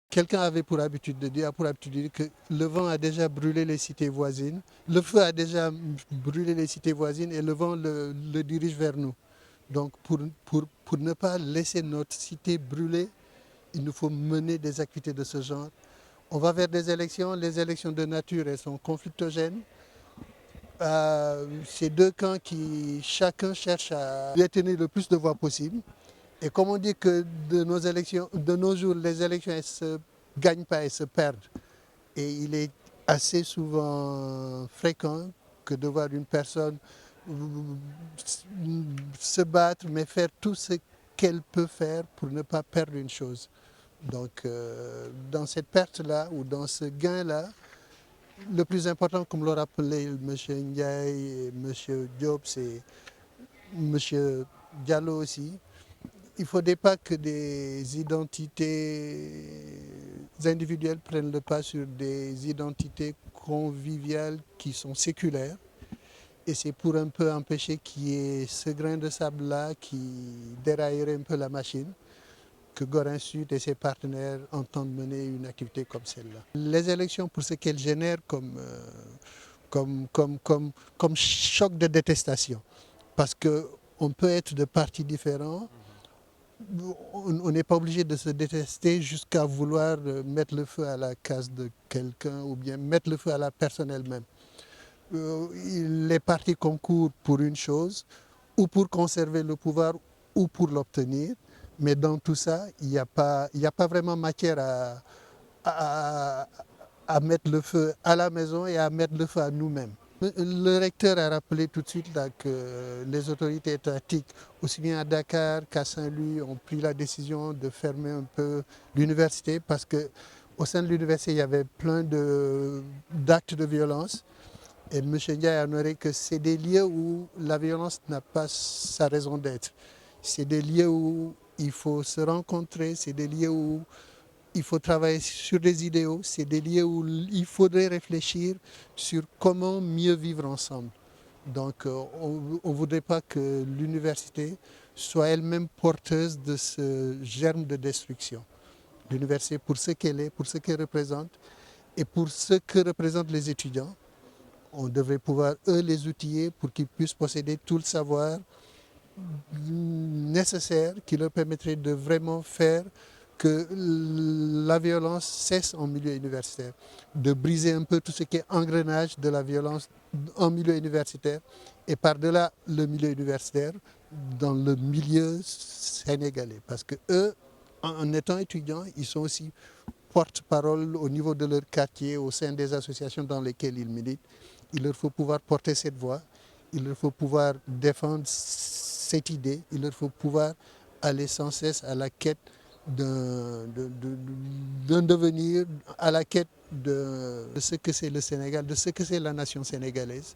Quelqu'un avait pour habitude de dire, que le vent a déjà brûlé les cités voisines, le feu a déjà brûlé les cités voisines et le vent le dirige vers nous. Donc pour ne pas laisser notre cité brûler, il nous faut mener des activités de ce genre. On va vers des élections, les élections de nature, elles sont conflictogènes. C'est deux camps qui chacun cherche à détenir le plus de voix possible. Et comme on dit que de nos jours, les élections elles se gagnent pas, elles se perdent. Et il est assez souvent fréquent que de voir une personne se battre, mais faire tout ce qu'elle peut faire pour ne pas perdre une chose. Donc, dans cette perte-là ou dans ce gain-là, le plus important, comme l'ont rappelé M. Ndiaye et M. Diop, c'est M. Diallo aussi, il ne faudrait pas que des identités individuelles prennent le pas sur des identités conviviales qui sont séculaires. Et c'est pour un peu empêcher qu'il y ait ce grain de sable-là qui déraillerait un peu la machine, que Gorin Sud et ses partenaires entendent mener une activité comme celle-là. Les élections, pour ce qu'elles génèrent comme choc de détestation, parce qu'on peut être de partis différents, on n'est pas obligé de se détester jusqu'à vouloir mettre le feu à la case de quelqu'un ou bien mettre le feu à la personne elle-même. Les partis concourent pour une chose, ou pour conserver le pouvoir ou pour l'obtenir, mais dans tout ça, il n'y a pas vraiment matière à, à mettre le feu à la maison et à mettre le feu à nous-mêmes. Le recteur a rappelé tout de suite là, que les autorités étatiques, aussi bien à Dakar qu'à Saint-Louis, ont pris la décision de fermer un peu l'université parce qu'au sein de l'université, il y avait plein d'actes de violence. Et M. Ndiaye a honoré que c'est des lieux où la violence n'a pas sa raison d'être. C'est des lieux où il faut se rencontrer, c'est des lieux où il faut travailler sur des idéaux, c'est des lieux où il faudrait réfléchir sur comment mieux vivre ensemble. Donc on ne voudrait pas que l'université soit elle-même porteuse de ce germe de destruction. L'université, pour ce qu'elle est, pour ce qu'elle représente et pour ce que représentent les étudiants, on devrait pouvoir, eux, les outiller pour qu'ils puissent posséder tout le savoir nécessaire qui leur permettrait de vraiment faire que la violence cesse en milieu universitaire, de briser un peu tout ce qui est engrenage de la violence en milieu universitaire et par-delà le milieu universitaire, dans le milieu sénégalais. Parce que eux, en étant étudiants, ils sont aussi porte-parole au niveau de leur quartier, au sein des associations dans lesquelles ils militent. Il leur faut pouvoir porter cette voix, il leur faut pouvoir défendre cette idée, il leur faut pouvoir aller sans cesse à la quête d'un devenir, à la quête de ce que c'est le Sénégal, de ce que c'est la nation sénégalaise.